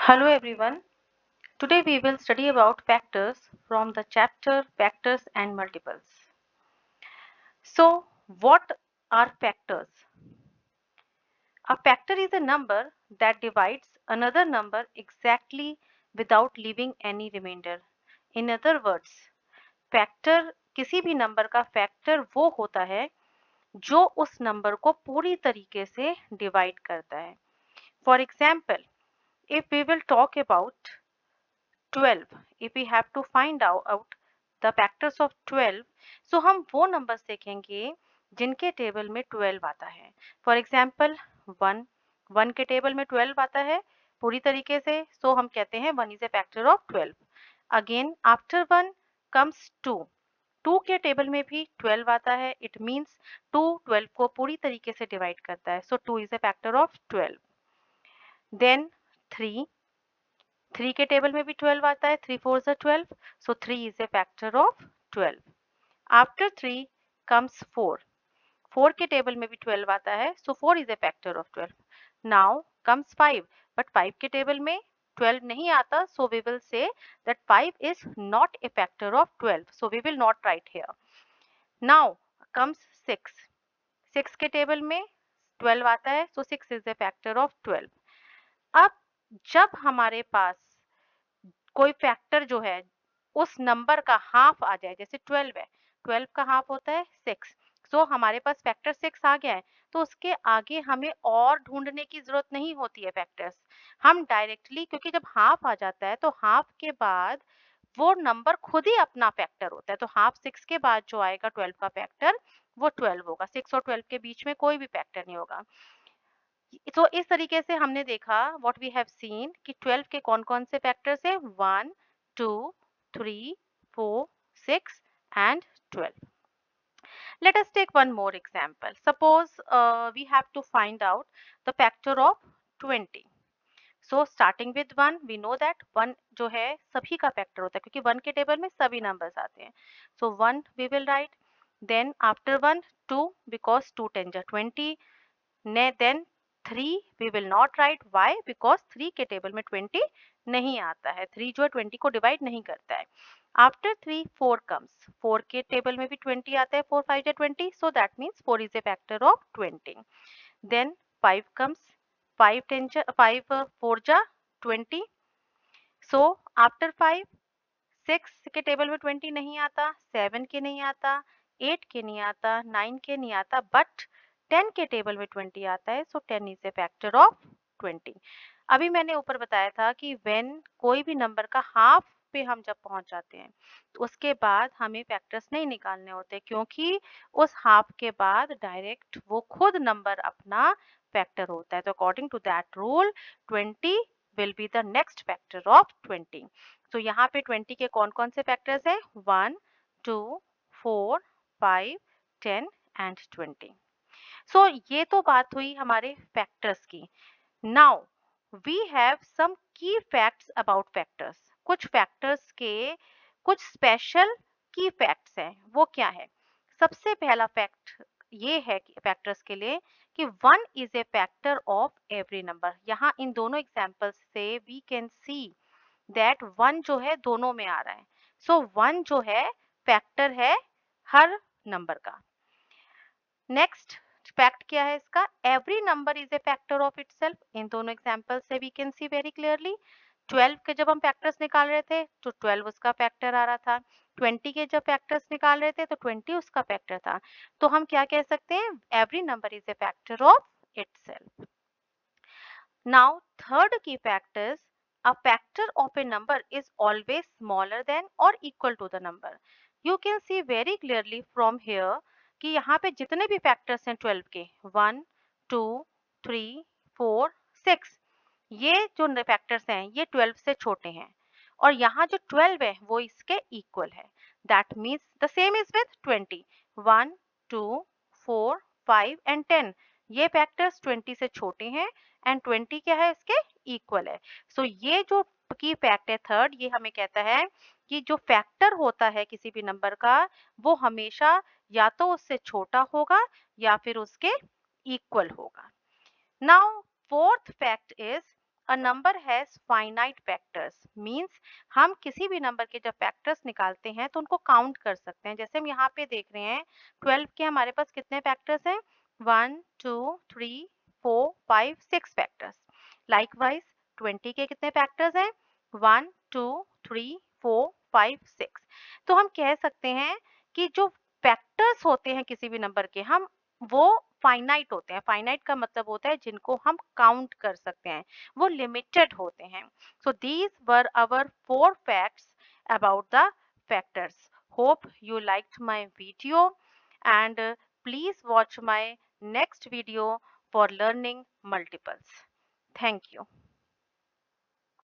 Hello everyone. Today we will study about factors from the chapter Factors and Multiples. So, what are factors? A factor is a number that divides another number exactly without leaving any remainder. In other words, factor किसी भी number का factor वो होता है जो उस number को पूरी तरीके से डिवाइड करता है. For example, if we will talk about 12, if we have to find out the factors of 12, so हम वो नंबर्स देखेंगे जिनके टेबल में 12 आता है. फॉर एग्जाम्पल 1 के टेबल में 12 आता है पूरी तरीके से, सो हम कहते हैं 1 is a factor of 12. Again after 1 comes 2 के टेबल में भी 12 आता है. इट मीन्स 2 12 को पूरी तरीके से डिवाइड करता है, so 2 is a factor of 12. Then 3 के टेबल में भी 12 आता है. 3 4 12, so 3 is a factor of 12. After 3 comes 4 के टेबल में भी 12 आता है, so 4 is a factor of 12. Now comes 5, but 5 के टेबल में 12 नहीं आता, so we will say that 5 is not a factor of 12, so we will not write here. Now comes 6 के टेबल में 12 आता है, so 6 is a factor of 12. अब जब हमारे पास कोई फैक्टर जो है उस नंबर का हाफ आ जाए, जैसे 12 है, 12 का हाफ होता है 6, सो हमारे पास फैक्टर 6 आ गया है, तो उसके आगे हमें और ढूंढने की जरूरत नहीं होती है फैक्टर्स. हम डायरेक्टली, क्योंकि जब हाफ आ जाता है तो हाफ के बाद वो नंबर खुद ही अपना फैक्टर होता है, तो हाफ 6 के बाद जो आएगा 12 का फैक्टर वो 12 होगा. 6 और 12 के बीच में कोई भी फैक्टर नहीं होगा. तो इस तरीके से हमने देखा व्हाट वी हैव सीन कि 12 के कौन कौन से फैक्टर्स है, 1 2 3 4 6 and 12. Let us take one more example. Suppose we have to find out the factor of 20. So starting with 1, we know that 1 जो है सभी का फैक्टर होता है, क्योंकि 1 के टेबल में सभी नंबर्स आते हैं. So 1 we will write, then after 1 2 because 2 10 20. Then 3 we will not write. Why? Because 3 के टेबल में 20 नहीं आता है. 3 जो है 20 को डिवाइड नहीं करता है. After 3 4 comes. 4 के टेबल में भी 20 आता है. 4 5 20, so that means 4 is a factor of 20. Then 5 comes. 5 4 जा 20. So after 5 6 के टेबल में 20 नहीं आता, 7 के नहीं आता, 8 के नहीं आता, 9 के नहीं आता, बट 10 के टेबल में 20 आता है, सो 10 इज ए फैक्टर ऑफ 20. अभी मैंने ऊपर बताया था कि व्हेन कोई भी नंबर का हाफ पे हम जब पहुंच जाते हैं तो उसके बाद हमें फैक्टर्स नहीं निकालने होते, क्योंकि उस हाफ के बाद डायरेक्ट वो खुद नंबर अपना फैक्टर होता है. तो according to that rule 20 will be the next factor of 20. तो यहाँ पे 20 के कौन कौन से फैक्टर्स है, 1 2 4 5 10 एंड 20. सो ये तो बात हुई हमारे फैक्टर्स की. नाउ वी हैव सम की फैक्ट्स अबाउट फैक्टर्स. कुछ फैक्टर्स के कुछ स्पेशल की फैक्ट्स हैं. वो क्या है? सबसे पहला फैक्ट ये है कि फैक्टर्स के लिए कि 1 is a factor of every number. यहाँ इन दोनों एग्जांपल्स से वी कैन सी दैट 1 जो है दोनों में आ रहा है. सो 1 जो है फैक्टर है हर नंबर का. नेक्स्ट फैक्ट क्या है इसका? Every number is a factor of itself. इन दोनों एग्जांपल से we can see very clearly. 12 के जब हम फैक्टर्स निकाल रहे थे तो 12 उसका फैक्टर आ रहा था. 20 के जब फैक्टर्स निकाल रहे थे तो 20 उसका फैक्टर था. तो हम क्या कह सकते हैं? Every number is a factor of itself. Now, third key fact is a factor of a number is always smaller than or equal to the number. You can see very clearly from here कि यहाँ पे जितने भी factors हैं 12 के 1 2 3 4 6, ये जो factors हैं ये 12 से छोटे हैं, और यहाँ जो 12 है वो इसके इक्वल है. That means the same is with 20. 1 2 4 5 and 10, ये फैक्टर्स 20 से छोटे हैं एंड 20 क्या है इसके इक्वल है. सो ये जो की फैक्ट है थर्ड, ये हमें कहता है कि जो फैक्टर होता है किसी भी नंबर का वो हमेशा या तो उससे छोटा होगा या फिर उसके इक्वल होगा. Now fourth fact is a number has finite factors means हम किसी भी नंबर के जब फैक्टर्स निकालते हैं तो उनको काउंट कर सकते हैं। जैसे हम यहाँ पे देख रहे हैं 12 के हमारे पास कितने फैक्टर्स हैं, 1 2 3 4 5 6 फैक्टर्स। लाइकवाइज 20 के कितने फैक्टर्स हैं, 1 2 3 4 5 6। तो हम कह सकते हैं कि जो फैक्टर्स होते हैं किसी भी नंबर के हम वो फाइनाइट होते हैं। फाइनाइट का मतलब होता है जिनको हम काउंट कर सकते हैं, वो लिमिटेड होते हैं। So these were our 4 facts about the factors. Hope you liked my video and please watch my next video for learning multiples. Thank you.